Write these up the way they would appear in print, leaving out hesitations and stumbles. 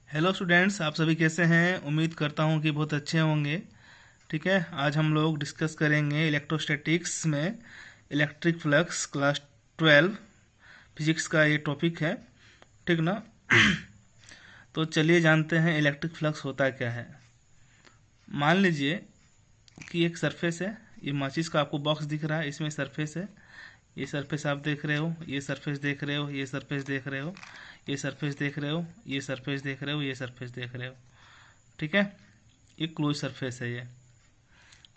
Hello students, आप सभी कैसे हैं। उम्मीद करता हूं कि बहुत अच्छे होंगे। ठीक है, आज हम लोग डिस्कस करेंगे इलेक्ट्रोस्टैटिक्स में इलेक्ट्रिक फ्लक्स क्लास 12 फिजिक्स का ये टॉपिक है। ठीक ना। तो चलिए जानते हैं इलेक्ट्रिक फ्लक्स होता क्या है। मान लीजिए कि एक सरफेस है। ये माचिस का आपको बॉक्स दिख रहा है, इसमें सरफेस है। ये सरफेस आप देख रहे हो, ये सरफेस देख रहे हो, ये सरफेस देख रहे हो, ये सरफेस देख रहे हो, ये सरफेस देख रहे हो, ये सरफेस देख रहे हो। ठीक है, ये क्लोज सरफेस है ये।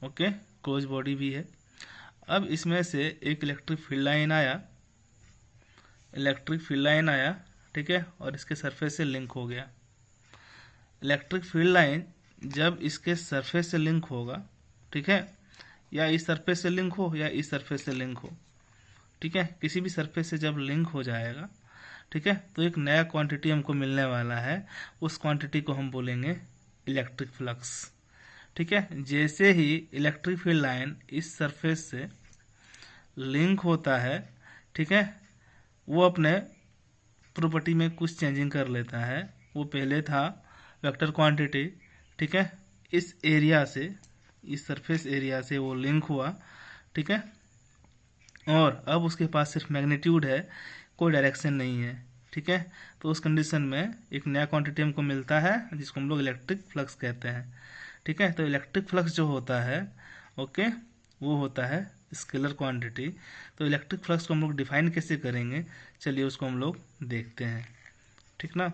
ओके, क्लोज बॉडी भी है। अब इसमें से एक इलेक्ट्रिक फील्ड लाइन आया। ठीक है, और इसके सरफेस से लिंक हो गया। इलेक्ट्रिक फील्ड लाइन जब इसके सरफेस से लिंक होगा, ठीक है, या इस सरफेस से लिंक हो या इस सरफेस से लिंक हो, ठीक है, किसी भी सरफेस से जब लिंक हो जाएगा, ठीक है, तो एक नया क्वांटिटी हमको मिलने वाला है। उस क्वांटिटी को हम बोलेंगे इलेक्ट्रिक फ्लक्स। ठीक है, जैसे ही इलेक्ट्रिक फील्ड लाइन इस सरफेस से लिंक होता है, ठीक है, वो अपने प्रॉपर्टी में कुछ चेंजिंग कर लेता है। वो पहले था वेक्टर क्वांटिटी, ठीक है, इस एरिया से, इस सरफेस एरिया से वो लिंक हुआ। ठीक है, और अब उसके पास सिर्फ मैग्नीट्यूड है, कोई डायरेक्शन नहीं है। ठीक है, तो उस कंडीशन में एक नया क्वांटिटी हमको मिलता है जिसको हम लोग इलेक्ट्रिक फ्लक्स कहते हैं। ठीक है, तो इलेक्ट्रिक फ्लक्स जो होता है, ओके, वो होता है स्केलर क्वांटिटी। तो इलेक्ट्रिक फ्लक्स को हम लोग डिफाइन कैसे करेंगे, चलिए उसको हम लोग देखते हैं। ठीक ना।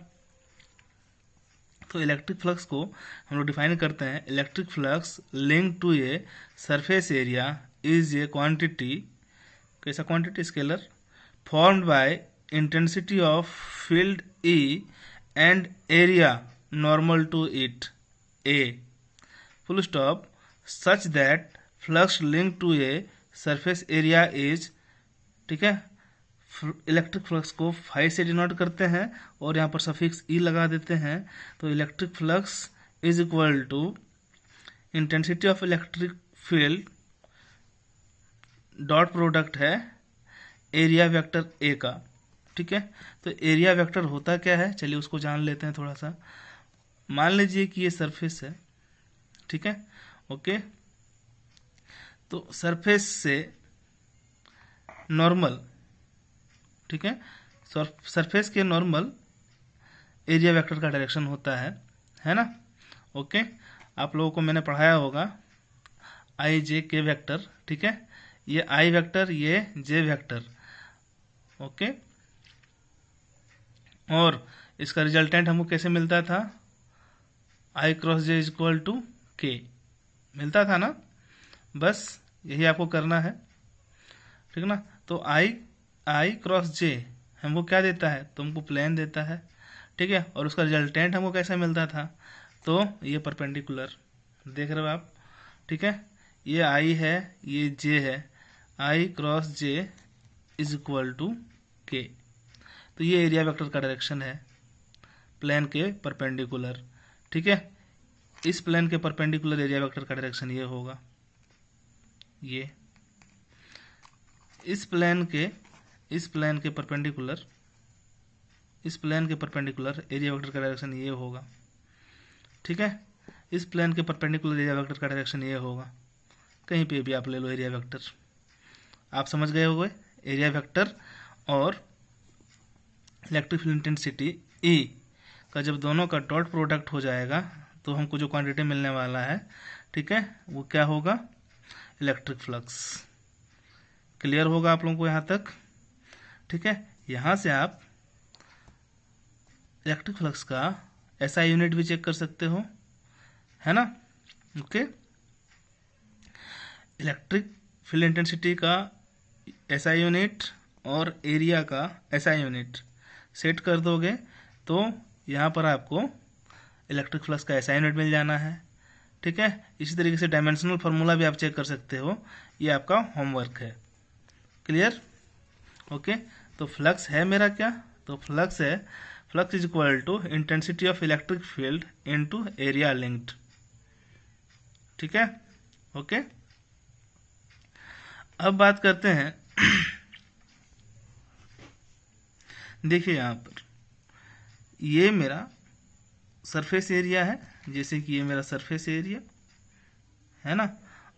तो इलेक्ट्रिक फ्लक्स को हम लोग डिफाइन करते हैं, electric flux link to a surface area is a quantity. कैसा quantity? Scalar. Formed by intensity of field E and area normal to it A, full stop, such that flux linked to a surface area is। ठीक है, electric flux को phi से denote करते हैं और यहाँ पर सफिक्स ई लगा देते हैं। तो electric flux is equal to intensity of electric field dot product है एरिया वेक्टर ए का। ठीक है, तो एरिया वेक्टर होता क्या है, चलिए उसको जान लेते हैं थोड़ा सा। मान लीजिए कि ये सरफेस है, ठीक है, ओके, तो सरफेस से नॉर्मल, ठीक है, सरफेस के नॉर्मल एरिया वेक्टर का डायरेक्शन होता है ना। ओके, आप लोगों को मैंने पढ़ाया होगा आई जे के वेक्टर। ठीक है, ये आई वेक्टर, ये जे वेक्टर। ओके, और इसका रिजल्टेंट हमको कैसे मिलता था? I cross J is equal to K मिलता था ना। बस यही आपको करना है। ठीक है ना। तो आई आई क्रॉस जे हमको क्या देता है? तो हमको प्लेन देता है। ठीक है, और उसका रिजल्टेंट हमको कैसा मिलता था? तो ये परपेंडिकुलर, देख रहे हो आप। ठीक है, ये आई है, ये जे है, I cross J is equal to K. तो ये एरिया वेक्टर का डायरेक्शन है प्लेन के परपेंडिकुलर। ठीक है, इस प्लेन के परपेंडिकुलर एरिया वेक्टर का डायरेक्शन ये होगा, ये इस प्लेन के परपेंडिकुलर, इस प्लेन के परपेंडिकुलर एरिया वेक्टर का डायरेक्शन ये होगा। ठीक है, इस प्लेन के परपेंडिकुलर एरिया वेक्टर का डायरेक्शन ये होगा। कहीं पे भी आप ले लो एरिया वेक्टर, आप समझ गए होंगे। एरिया वेक्टर और इलेक्ट्रिक फील्ड इंटेंसिटी ई का जब दोनों का डॉट प्रोडक्ट हो जाएगा तो हमको जो क्वांटिटी मिलने वाला है, ठीक है, वो क्या होगा? Electric flux. क्लियर होगा आप लोगों को यहाँ तक? ठीक है, यहाँ से आप इलेक्ट्रिक फ्लक्स का एसआई यूनिट भी चेक कर सकते हो, है ना। ओके, इलेक्ट्रिक फील्ड इंटेंसिटी का एसआई यूनिट और एरिया का एसआई यूनिट सेट कर दोगे तो यहाँ पर आपको इलेक्ट्रिक फ्लक्स का एसआई यूनिट मिल जाना है। ठीक है, इसी तरीके से डायमेंशनल फार्मूला भी आप चेक कर सकते हो, ये आपका होमवर्क है। क्लियर? ओके, तो फ्लक्स है मेरा क्या? तो फ्लक्स है, flux is equal to intensity of electric field into area linked. ठीक है, ओके। अब बात करते हैं देखिए यहाँ पर ये मेरा सरफेस एरिया है, जैसे कि ये मेरा सरफेस एरिया है ना,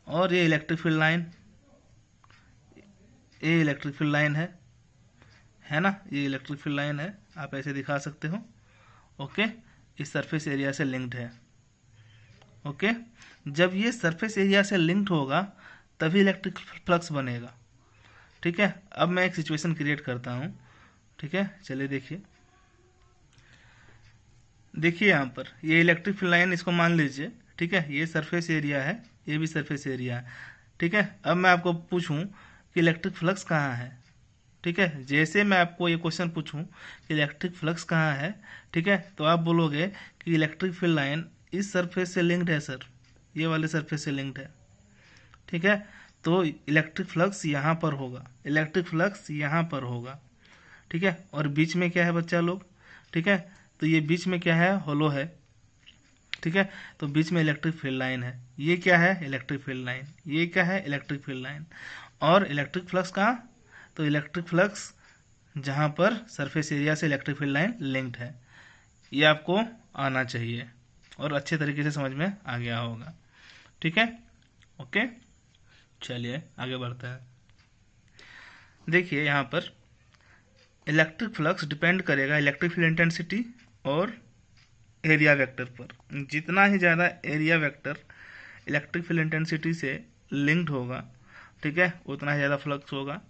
और ये इलेक्ट्रिक फील्ड लाइन, ये इलेक्ट्रिक फील्ड लाइन है ना, ये इलेक्ट्रिक फील्ड लाइन है, आप ऐसे दिखा सकते हो। ओके, इस सरफेस एरिया से लिंक्ड है। ओके, जब ये सरफेस एरिया से लिंक्ड होगा तभी इलेक्ट्रिक फ्लक्स बनेगा। ठीक है, अब मैं एक सिचुएशन क्रिएट करता हूँ। ठीक है, चलिए देखिए, यहाँ पर ये इलेक्ट्रिक फील्ड लाइन, इसको मान लीजिए। ठीक है, ये सरफेस एरिया है, ये भी सरफेस एरिया है। ठीक है, अब मैं आपको पूछूं कि इलेक्ट्रिक फ्लक्स कहाँ है। ठीक है, जैसे मैं आपको ये क्वेश्चन पूछूं कि इलेक्ट्रिक फ्लक्स कहाँ है, ठीक है, तो आप बोलोगे कि इलेक्ट्रिक फील्ड लाइन इस सरफेस से लिंक्ड है सर, ये वाले सरफेस से लिंक्ड है। ठीक है, तो इलेक्ट्रिक फ्लक्स यहाँ पर होगा, इलेक्ट्रिक फ्लक्स यहाँ पर होगा। ठीक है, और बीच में क्या है बच्चा लोग, ठीक है, तो ये बीच में क्या है, होलो है। ठीक है, तो बीच में इलेक्ट्रिक फील्ड लाइन है, ये क्या है, इलेक्ट्रिक फील्ड लाइन, ये क्या है, इलेक्ट्रिक फील्ड लाइन। और इलेक्ट्रिक फ्लक्स कहाँ, तो इलेक्ट्रिक फ्लक्स जहाँ पर सरफेस एरिया से इलेक्ट्रिक फील्ड लाइन लिंक्ड है। ये आपको आना चाहिए और अच्छे तरीके से समझ में आ गया होगा। ठीक है, ओके, चलिए आगे बढ़ते हैं। देखिए यहाँ पर इलेक्ट्रिक फ्लक्स डिपेंड करेगा इलेक्ट्रिक फील्ड इंटेंसिटी और एरिया वेक्टर पर। जितना ही ज़्यादा area vector electric field intensity से लिंक्ड होगा, ठीक है, उतना ही ज़्यादा फ्लक्स होगा।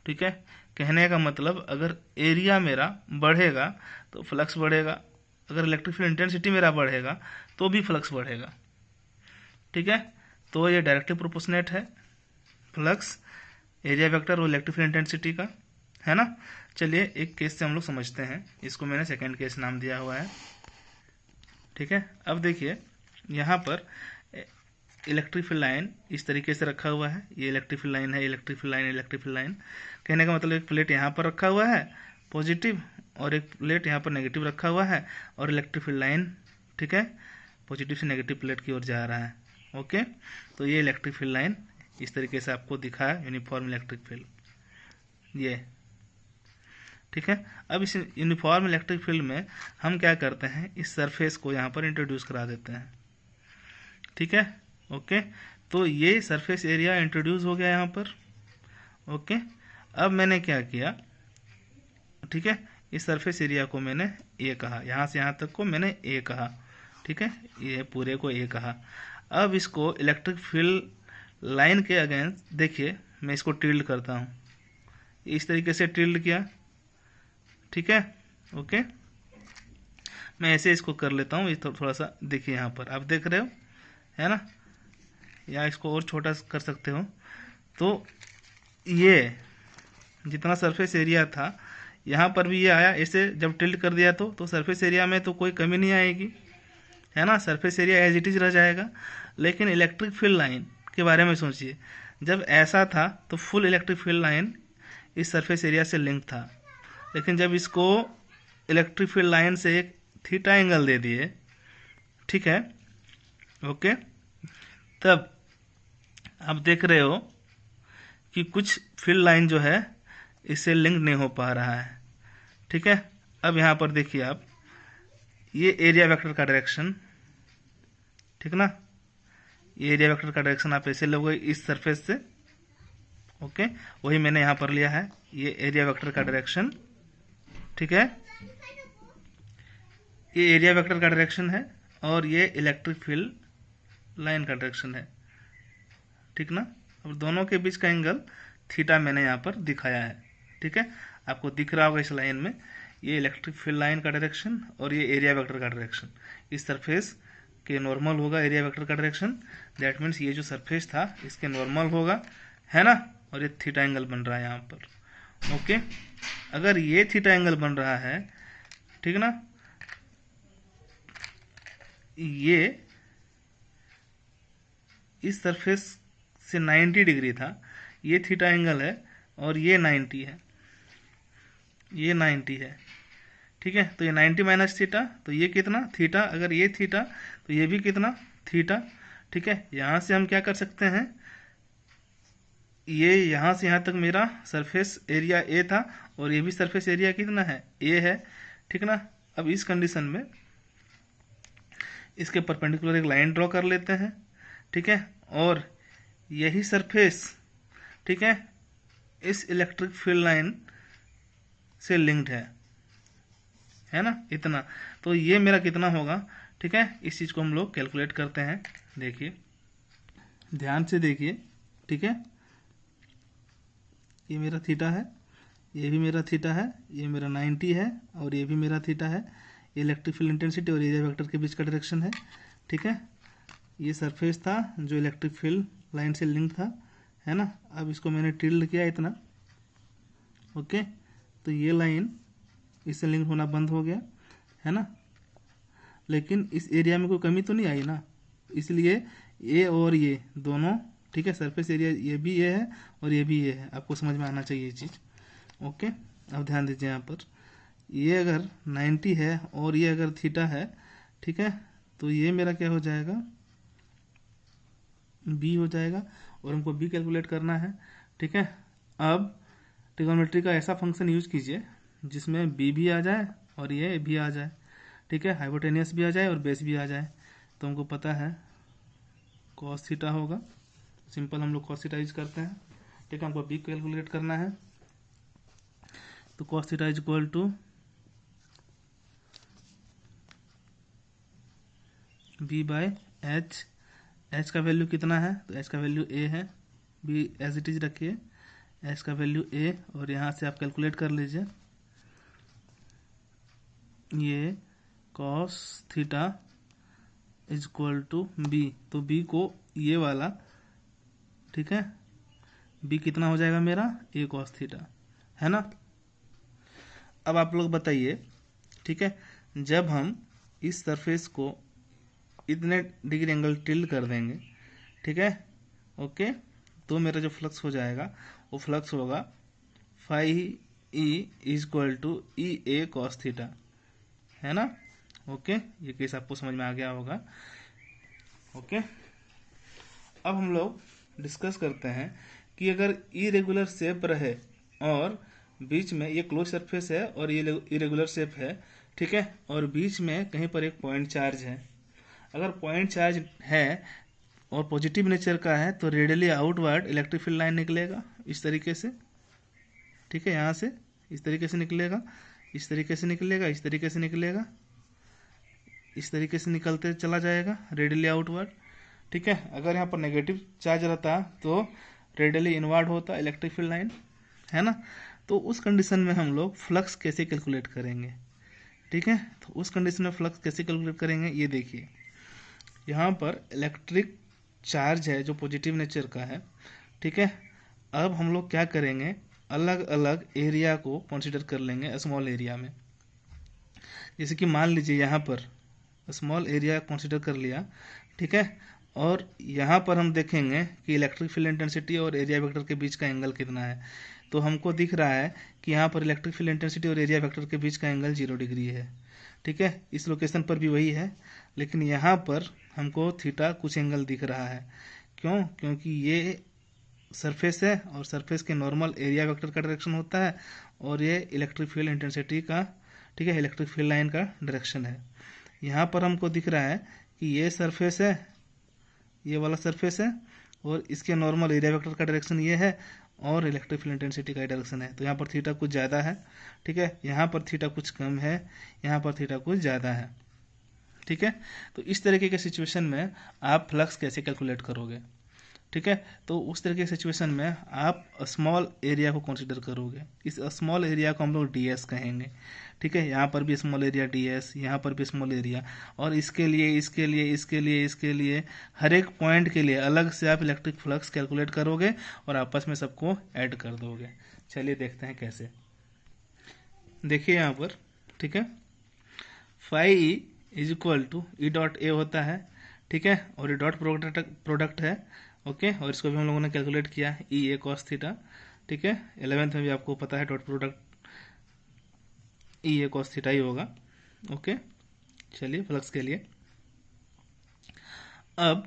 ठीक है, कहने का मतलब अगर एरिया मेरा बढ़ेगा तो फ्लक्स बढ़ेगा, अगर इलेक्ट्रिक फील्ड इंटेंसिटी मेरा बढ़ेगा तो भी फ्लक्स बढ़ेगा। ठीक है, तो ये डायरेक्टली प्रोपोर्शनेट है फ्लक्स एरिया वेक्टर और इलेक्ट्रिक फील्ड इंटेंसिटी का, है ना। चलिए एक केस से हम लोग समझते हैं, इसको मैंने सेकेंड केस नाम दिया हुआ है। ठीक है, अब देखिए यहाँ पर इलेक्ट्रिक फील्ड लाइन इस तरीके से रखा हुआ है, ये इलेक्ट्रिक फील्ड लाइन है, electric field line, electric field line. कहने का मतलब एक प्लेट यहाँ पर रखा हुआ है पॉजिटिव और एक प्लेट यहाँ पर नेगेटिव रखा हुआ है, और इलेक्ट्रिक फील्ड लाइन, ठीक है, पॉजिटिव से नेगेटिव प्लेट की ओर जा रहा है। ओके, तो ये इलेक्ट्रिक फील्ड लाइन इस तरीके से आपको दिखा है, यूनिफॉर्म इलेक्ट्रिक फील्ड ये। ठीक है, अब इस यूनिफॉर्म इलेक्ट्रिक फील्ड में हम क्या करते हैं, इस सरफेस को यहाँ पर इंट्रोड्यूस करा देते हैं। ठीक है, ओके, तो ये सरफेस एरिया इंट्रोड्यूस हो गया यहाँ पर। ओके, अब मैंने क्या किया, ठीक है, इस सरफेस एरिया को मैंने ए कहा, यहाँ से यहाँ तक को मैंने ए कहा। ठीक है, ये पूरे को ए कहा। अब इसको इलेक्ट्रिक फील्ड लाइन के अगेंस्ट देखिए मैं इसको टिल्ड करता हूँ, इस तरीके से टिल्ड किया। ठीक है, ओके, मैं ऐसे इसको कर लेता हूँ, ये थोड़ा सा देखिए यहाँ पर आप देख रहे हो, है ना, या इसको और छोटा कर सकते हो। तो ये जितना सरफेस एरिया था यहाँ पर भी ये आया, ऐसे जब टिल्ट कर दिया तो सरफेस एरिया में तो कोई कमी नहीं आएगी, है ना, surface area as it is रह जाएगा। लेकिन इलेक्ट्रिक फील्ड लाइन के बारे में सोचिए, जब ऐसा था तो फुल इलेक्ट्रिक फील्ड लाइन इस सरफेस एरिया से लिंक था, लेकिन जब इसको इलेक्ट्रिक फील्ड लाइन से एक थीटा एंगल दे दिए, ठीक है, ओके, तब आप देख रहे हो कि कुछ फील्ड लाइन जो है इससे लिंक नहीं हो पा रहा है। ठीक है, अब यहाँ पर देखिए आप, ये एरिया वेक्टर का डायरेक्शन, ठीक ना, ये एरिया वेक्टर का डायरेक्शन आप ऐसे लोगे इस सरफेस से। ओके, वही मैंने यहाँ पर लिया है, ये एरिया वेक्टर का डायरेक्शन। ठीक है, ये एरिया वेक्टर का डायरेक्शन है और ये इलेक्ट्रिक फील्ड लाइन का डायरेक्शन है। ठीक ना, अब दोनों के बीच का एंगल थीटा मैंने यहाँ पर दिखाया है। ठीक है, आपको दिख रहा होगा इस लाइन में, ये इलेक्ट्रिक फील्ड लाइन का डायरेक्शन और ये एरिया वेक्टर का डायरेक्शन। इस सरफेस के नॉर्मल होगा एरिया वेक्टर का डायरेक्शन, दैट मीन्स ये जो सरफेस था इसके नॉर्मल होगा, है ना, और ये थीटा एंगल बन रहा है यहाँ पर। ओके, अगर ये थीटा एंगल बन रहा है, ठीक ना, ये इस सरफेस से 90 डिग्री था, ये थीटा एंगल है और ये 90 है, ये 90 है। ठीक है, तो ये 90 माइनस थीटा, तो ये कितना थीटा, अगर ये थीटा तो ये भी कितना थीटा। ठीक है, यहाँ से हम क्या कर सकते हैं, ये यहाँ से यहाँ तक मेरा सरफेस एरिया ए था और ये भी सरफेस एरिया कितना है, ए है। ठीक ना, अब इस कंडीशन में इसके परपेंडिकुलर एक लाइन ड्रॉ कर लेते हैं, ठीक है, और यही सरफेस, ठीक है, इस इलेक्ट्रिक फील्ड लाइन से लिंक्ड है ना, इतना। तो ये मेरा कितना होगा, ठीक है, इस चीज़ को हम लोग कैलकुलेट करते हैं। देखिए, ध्यान से देखिए, ठीक है, ये मेरा थीटा है, ये भी मेरा थीटा है, ये मेरा 90 है, और ये भी मेरा थीटा है। ये इलेक्ट्रिक फील्ड इंटेंसिटी और एरिया वेक्टर के बीच का डायरेक्शन है, ठीक है। ये सरफेस था जो इलेक्ट्रिक फील्ड लाइन से लिंक था, है ना। अब इसको मैंने टिल्ड किया इतना, ओके, तो ये लाइन इससे लिंक होना बंद हो गया, है ना। लेकिन इस एरिया में कोई कमी तो नहीं आई ना, इसलिए ये और ये दोनों, ठीक है, सरफेस एरिया ये भी ये है और ये भी ये है। आपको समझ में आना चाहिए ये चीज़, ओके। अब ध्यान दीजिए यहाँ पर, ये अगर 90 है और ये अगर थीटा है, ठीक है, तो ये मेरा क्या हो जाएगा, बी हो जाएगा, और हमको बी कैलकुलेट करना है, ठीक है। अब ट्रिग्नोमेट्री का ऐसा फंक्शन यूज कीजिए जिसमें बी भी आ जाए और ये भी आ जाए, ठीक है, हाइपोटेनियस भी आ जाए और बेस भी आ जाए। तो हमको पता है कॉस थीटा होगा, सिंपल हम लोग कॉस थीटा यूज करते हैं, ठीक है। हमको बी कैलकुलेट करना है, तो cos theta is equal to B by H. H का वैल्यू कितना है, तो एच का वैल्यू ए है, बी एज इट इज रखिए, एच का वैल्यू ए, और यहाँ से आप कैलकुलेट कर लीजिए, ये cos theta is equal to B. तो बी को ये वाला, ठीक है, बी कितना हो जाएगा मेरा, ए कॉस थीटा, है ना। अब आप लोग बताइए, ठीक है, जब हम इस सरफेस को इतने डिग्री एंगल टिल्ड कर देंगे, ठीक है, ओके, तो मेरा जो फ्लक्स हो जाएगा वो फ्लक्स होगा phi E is equal to E A cos theta, है ना, ओके। ये केस आपको समझ में आ गया होगा, ओके। अब हम लोग डिस्कस करते हैं कि अगर इरेगुलर शेप रहे और बीच में ये क्लोज सरफेस है और ये इरेगुलर शेप है, ठीक है, और बीच में कहीं पर एक पॉइंट चार्ज है। अगर पॉइंट चार्ज है और पॉजिटिव नेचर का है तो radially outward electric field line निकलेगा इस तरीके से, ठीक है, यहाँ से इस तरीके से निकलेगा, इस तरीके से निकलेगा, इस तरीके से निकलेगा, इस तरीके से निकलते चला जाएगा रेडियली आउटवर्ड, ठीक है। अगर यहाँ पर नेगेटिव चार्ज रहता तो रेडियली इनवर्ड होता इलेक्ट्रिक फील्ड लाइन, है ना। तो उस कंडीशन में हम लोग फ्लक्स कैसे कैलकुलेट करेंगे, ठीक है। तो उस कंडीशन में फ्लक्स कैसे कैलकुलेट करेंगे, ये देखिए, यहाँ पर इलेक्ट्रिक चार्ज है जो पॉजिटिव नेचर का है, ठीक है। अब हम लोग क्या करेंगे, अलग अलग एरिया को कंसिडर कर लेंगे स्मॉल एरिया में। जैसे कि मान लीजिए यहाँ पर स्मॉल एरिया कंसिडर कर लिया, ठीक है, और यहाँ पर हम देखेंगे कि इलेक्ट्रिक फील्ड इंटेंसिटी और एरिया वेक्टर के बीच का एंगल कितना है। तो हमको दिख रहा है कि यहाँ पर इलेक्ट्रिक फील्ड इंटेंसिटी और एरिया वेक्टर के बीच का एंगल 0 डिग्री है, ठीक है। इस लोकेशन पर भी वही है, लेकिन यहाँ पर हमको थीटा कुछ एंगल दिख रहा है। क्यों, क्योंकि ये सरफेस है और सरफेस के नॉर्मल एरिया वेक्टर का डायरेक्शन होता है और ये इलेक्ट्रिक फील्ड इंटेंसिटी का, ठीक है, इलेक्ट्रिक फील्ड लाइन का डायरेक्शन है। यहाँ पर हमको दिख रहा है कि ये सरफेस है, ये वाला सरफेस है, और इसके नॉर्मल एरिया वेक्टर का डायरेक्शन ये है और इलेक्ट्रिक फील्ड इंटेंसिटी का डायरेक्शन है। तो यहाँ पर थीटा कुछ ज़्यादा है, ठीक है, यहाँ पर थीटा कुछ कम है, यहाँ पर थीटा कुछ ज़्यादा है, ठीक है। तो इस तरीके के सिचुएशन में आप फ्लक्स कैसे कैलकुलेट करोगे, ठीक है। तो उस तरह के सिचुएशन में आप स्मॉल एरिया को कंसीडर करोगे। इस स्मॉल एरिया को हम लोग डीएस कहेंगे, ठीक है। यहाँ पर भी स्मॉल एरिया डीएस, यहाँ पर भी स्मॉल एरिया, और इसके लिए इसके लिए इसके लिए इसके लिए हर एक पॉइंट के लिए अलग से आप इलेक्ट्रिक फ्लक्स कैलकुलेट करोगे और आपस में सबको ऐड कर दोगे। चलिए देखते हैं कैसे। देखिए यहाँ पर, ठीक है, phi E is equal to E dot A होता है, ठीक है, और ये डॉट प्रोडक्ट है, ओके। और इसको भी हम लोगों ने कैलकुलेट किया, ई ए कॉस थीटा, ठीक है। 11th में भी आपको पता है dot product E A cos theta ही होगा, ओके। चलिए फ्लक्स के लिए अब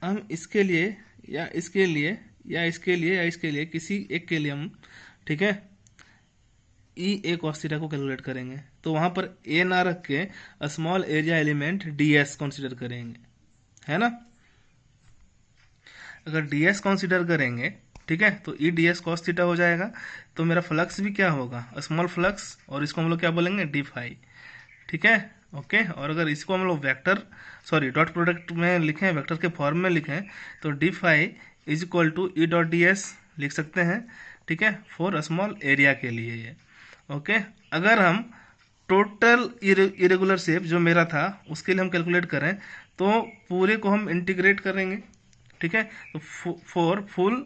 हम इसके लिए या इसके लिए या इसके लिए या इसके लिए किसी एक के लिए हम, ठीक है, ई ए कॉस थीटा को कैलकुलेट करेंगे, तो वहां पर ए ना रख के small area element D S consider करेंगे, है ना। अगर डी एस कंसिडर करेंगे, ठीक है, तो E D S cos theta हो जाएगा। तो मेरा फ्लक्स भी क्या होगा, स्मॉल फ्लक्स, और इसको हम लोग क्या बोलेंगे, डी फाई, ठीक है। ओके, और अगर इसको हम लोग वेक्टर सॉरी डॉट प्रोडक्ट में लिखें, वेक्टर के फॉर्म में लिखें, तो D phi is equal to E dot D S लिख सकते हैं, ठीक है, फॉर स्मॉल एरिया के लिए ये। ओके, अगर हम टोटल इरेगुलर शेप जो मेरा था उसके लिए हम कैलकुलेट करें, तो पूरे को हम इंटीग्रेट करेंगे, ठीक है। तो फॉर फुल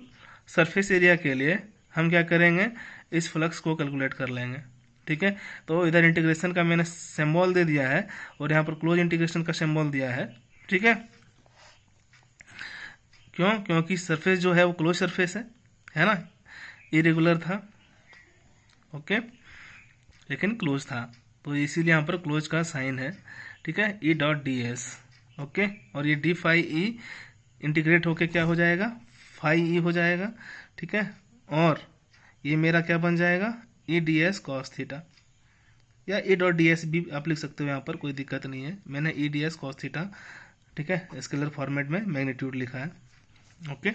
सरफेस एरिया के लिए हम क्या करेंगे, इस फ्लक्स को कैलकुलेट कर लेंगे, ठीक है। तो इधर इंटीग्रेशन का मैंने सिंबल दे दिया है और यहाँ पर क्लोज इंटीग्रेशन का सिंबल दिया है, ठीक है। क्यों, क्योंकि सरफेस जो है वो क्लोज सरफेस है ना, इरेगुलर था, ओके, लेकिन क्लोज था, तो इसीलिए यहाँ पर क्लोज का साइन है, ठीक है, ई डॉट डी एस। ओके, और ये डी फाई ई इंटीग्रेट होके क्या हो जाएगा, फाई ई हो जाएगा, ठीक है। और ये मेरा क्या बन जाएगा, E D S cos theta, या ई डॉट डी एस भी आप लिख सकते हो, यहाँ पर कोई दिक्कत नहीं है। मैंने E D S cos theta, ठीक है, स्केलर फॉर्मेट में मैग्नीट्यूड लिखा है। ओके,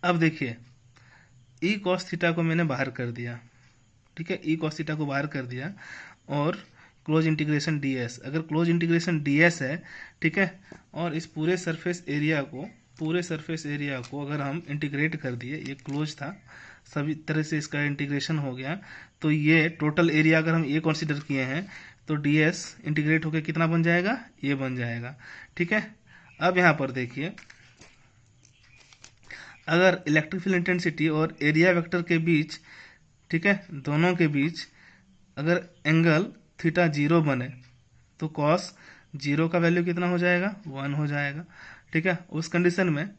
अब देखिए ई कॉस थीटा को मैंने बाहर कर दिया, ठीक है, ई कॉस थीटा को बाहर कर दिया, और क्लोज इंटीग्रेशन डी एस, अगर क्लोज इंटीग्रेशन डी एस है, ठीक है, और इस पूरे सरफेस एरिया को अगर हम इंटीग्रेट कर दिए, ये क्लोज था, सभी तरह से इसका इंटीग्रेशन हो गया, तो ये टोटल एरिया अगर हम ये कंसीडर किए हैं, तो डी एस इंटीग्रेट होकर कितना बन जाएगा, ये बन जाएगा, ठीक है। अब यहाँ पर देखिए, अगर इलेक्ट्रिक फील्ड इंटेंसिटी और एरिया वेक्टर के बीच, ठीक है, दोनों के बीच अगर एंगल थीटा जीरो बने, तो कॉस जीरो का वैल्यू कितना हो जाएगा, 1 हो जाएगा, ठीक है। उस कंडीशन में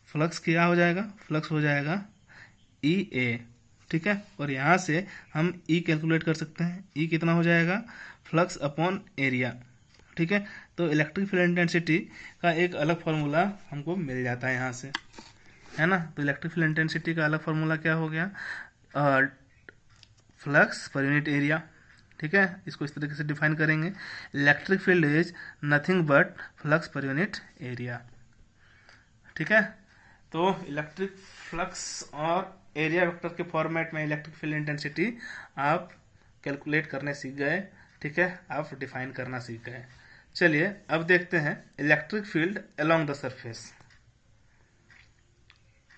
फ्लक्स क्या हो जाएगा, फ्लक्स हो जाएगा ई ए, ठीक है। और यहाँ से हम ई कैलकुलेट कर सकते हैं, ई कितना हो जाएगा, फ्लक्स अपॉन एरिया, ठीक है। तो इलेक्ट्रिक फील्ड इंटेंसिटी का एक अलग फार्मूला हमको मिल जाता है यहाँ से, है ना। तो इलेक्ट्रिक फील्ड इंटेंसिटी का अलग फार्मूला क्या हो गया, फ्लक्स पर यूनिट एरिया, ठीक है। इसको इस तरीके से डिफाइन करेंगे, electric field is nothing but flux per unit area, ठीक है। तो इलेक्ट्रिक फ्लक्स और एरिया वेक्टर के फॉर्मेट में इलेक्ट्रिक फील्ड इंटेंसिटी आप कैलकुलेट करने सीख गए, ठीक है, आप डिफाइन करना सीख गए। चलिए अब देखते हैं electric field along the surface,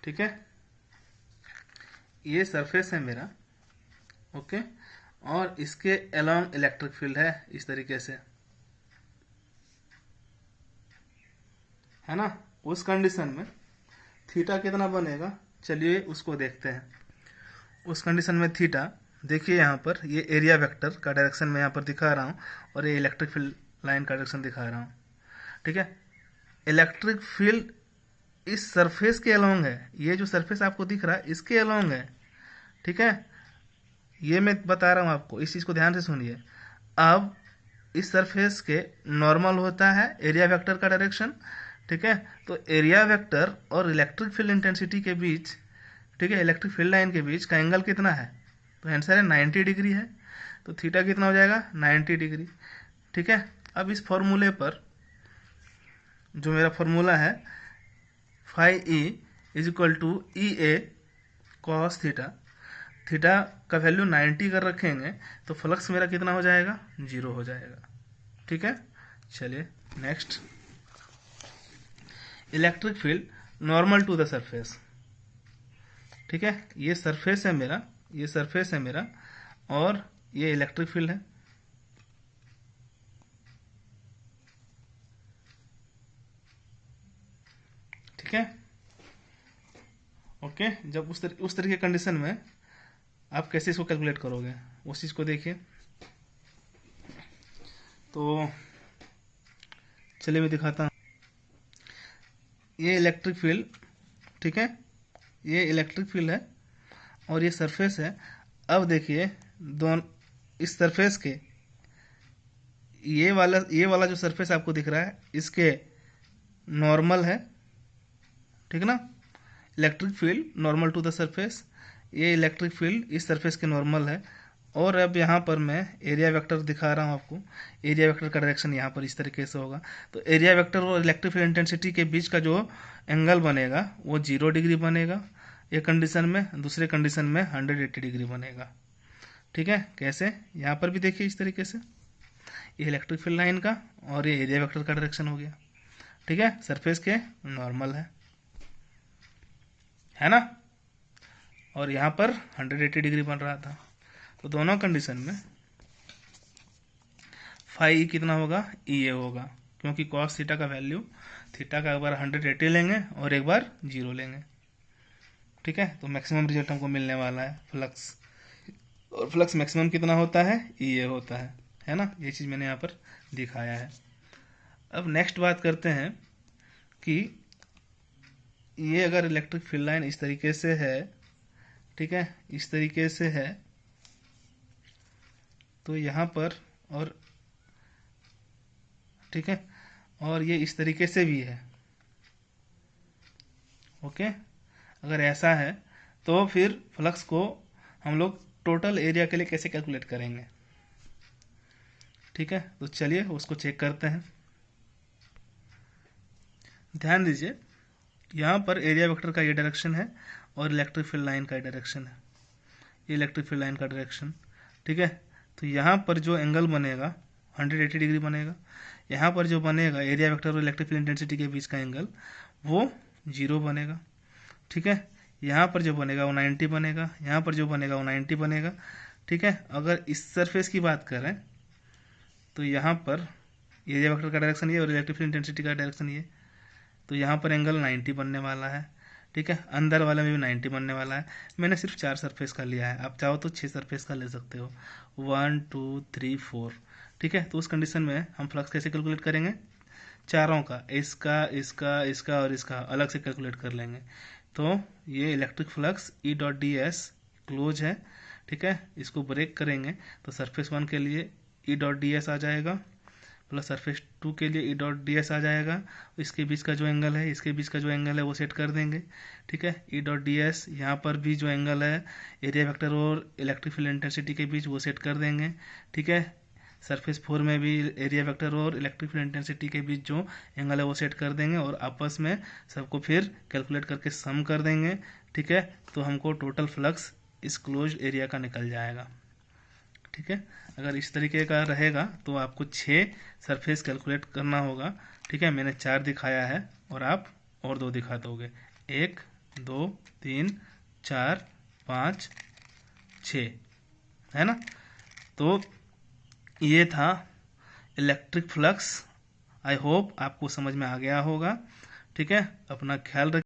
ठीक है। ये सरफेस है मेरा, ओके, और इसके अलोंग इलेक्ट्रिक फील्ड है इस तरीके से, है ना। उस कंडीशन में थीटा कितना बनेगा, चलिए उसको देखते हैं। उस कंडीशन में थीटा, देखिए यहाँ पर ये एरिया वेक्टर का डायरेक्शन मैं यहाँ पर दिखा रहा हूँ, और ये इलेक्ट्रिक फील्ड लाइन का डायरेक्शन दिखा रहा हूँ, ठीक है। इलेक्ट्रिक फील्ड इस सरफेस के अलोंग है, ये जो सरफेस आपको दिख रहा है इसके अलोंग है, ठीक है। ये मैं बता रहा हूँ आपको, इस चीज़ को ध्यान से सुनिए। अब इस सरफेस के नॉर्मल होता है एरिया वेक्टर का डायरेक्शन, ठीक है। तो एरिया वेक्टर और इलेक्ट्रिक फील्ड इंटेंसिटी के बीच, ठीक है, इलेक्ट्रिक फील्ड लाइन के बीच का एंगल कितना है, तो आंसर है 90 डिग्री है। तो थीटा कितना हो जाएगा, 90 डिग्री, ठीक है। अब इस फॉर्मूले पर जो मेरा फॉर्मूला है, phi E is equal to E A cos theta, theta का वैल्यू 90 कर रखेंगे, तो फ्लक्स मेरा कितना हो जाएगा, 0 हो जाएगा, ठीक है। चलिए next, electric field normal to the surface, ठीक है। ये सरफेस है मेरा, ये सरफेस है मेरा, और ये इलेक्ट्रिक फील्ड है, ठीक है। ओके, जब उस तरह की कंडीशन में आप कैसे इसको कैलकुलेट करोगे, उस चीज़ को देखिए। तो चलिए मैं दिखाता हूँ, ये इलेक्ट्रिक फील्ड, ठीक है, ये इलेक्ट्रिक फील्ड है और ये सरफेस है। अब देखिए दोनों, इस सरफेस के ये वाला जो सरफेस आपको दिख रहा है इसके नॉर्मल है, ठीक ना, electric field normal to the surface. ये इलेक्ट्रिक फील्ड इस सरफेस के नॉर्मल है। और अब यहाँ पर मैं एरिया वेक्टर दिखा रहा हूँ आपको। एरिया वेक्टर का डायरेक्शन यहाँ पर इस तरीके से होगा। तो एरिया वेक्टर और इलेक्ट्रिक फील्ड इंटेंसिटी के बीच का जो एंगल बनेगा वो 0 डिग्री बनेगा एक कंडीशन में, दूसरे कंडीशन में 180 डिग्री बनेगा। ठीक है, कैसे? यहाँ पर भी देखिए इस तरीके से, ये इलेक्ट्रिक फील्ड लाइन का और ये एरिया वेक्टर का डायरेक्शन हो गया। ठीक है, सरफेस के नॉर्मल है ना। और यहाँ पर 180 डिग्री बन रहा था। तो दोनों कंडीशन में फाई कितना होगा? ई ए होगा, क्योंकि कॉस थीटा का वैल्यू, थीटा का एक बार 180 लेंगे और एक बार 0 लेंगे। ठीक है, तो मैक्सिमम रिजल्ट हमको मिलने वाला है फ्लक्स। और फ्लक्स मैक्सिमम कितना होता है? ई ए होता है ना। ये चीज़ मैंने यहाँ पर दिखाया है। अब नेक्स्ट बात करते हैं कि ये अगर इलेक्ट्रिक फील्ड लाइन इस तरीके से है, ठीक है, इस तरीके से है, तो यहाँ पर और ठीक है, और ये इस तरीके से भी है। ओके, अगर ऐसा है तो फिर फ्लक्स को हम लोग टोटल एरिया के लिए कैसे कैलकुलेट करेंगे? ठीक है, तो चलिए उसको चेक करते हैं। ध्यान दीजिए, यहाँ पर एरिया वेक्टर का ये डायरेक्शन है और इलेक्ट्रिक फील्ड लाइन का डायरेक्शन है। ये इलेक्ट्रिक फील्ड लाइन का डायरेक्शन। ठीक है, तो यहाँ पर जो एंगल बनेगा 180 डिग्री बनेगा। यहाँ पर जो बनेगा एरिया वेक्टर और इलेक्ट्रिक फील्ड इंटेंसिटी के बीच का एंगल, वो 0 बनेगा। ठीक है, यहाँ पर जो बनेगा वो 90 बनेगा, यहाँ पर जो बनेगा वो 90 बनेगा। ठीक है, अगर इस सरफेस की बात करें तो यहाँ पर एरिया वेक्टर का डायरेक्शन ये और इलेक्ट्रिक फील्ड इंटेंसिटी का डायरेक्शन ये, तो यहाँ पर एंगल 90 बनने वाला है। ठीक है, अंदर वाले में भी 90 बनने वाला है। मैंने सिर्फ 4 सरफेस का लिया है, आप चाहो तो 6 सरफेस का ले सकते हो, 1 2 3 4। ठीक है, तो उस कंडीशन में हम फ्लक्स कैसे कैलकुलेट करेंगे? चारों का, इसका इसका इसका और इसका अलग से कैलकुलेट कर लेंगे। तो ये इलेक्ट्रिक फ्लक्स ई डॉट डी एस क्लोज है। ठीक है, इसको ब्रेक करेंगे तो सरफेस 1 के लिए ई डॉट डी एस आ जाएगा, प्लस सरफेस 2 के लिए ई डॉट डी एस आ जाएगा। इसके बीच का जो एंगल है, इसके बीच का जो एंगल है वो सेट कर देंगे। ठीक है, ई डॉट डी एस, यहाँ पर भी जो एंगल है एरिया वेक्टर और इलेक्ट्रिक फील्ड इंटेंसिटी के बीच, वो सेट कर देंगे। ठीक है, सरफेस 4 में भी एरिया वेक्टर और इलेक्ट्रिक फील्ड इंटेंसिटी के बीच जो एंगल है वो सेट कर देंगे और आपस में सबको फिर कैलकुलेट करके सम कर देंगे। ठीक है, तो हमको टोटल फ्लक्स इस क्लोज एरिया का निकल जाएगा। ठीक है, अगर इस तरीके का रहेगा तो आपको 6 सरफेस कैलकुलेट करना होगा। ठीक है, मैंने 4 दिखाया है और आप और 2 दिखा दोगे। 1 2 3 4 5 6, है ना। तो ये था इलेक्ट्रिक फ्लक्स। आई होप आपको समझ में आ गया होगा। ठीक है, अपना ख्याल रखिए।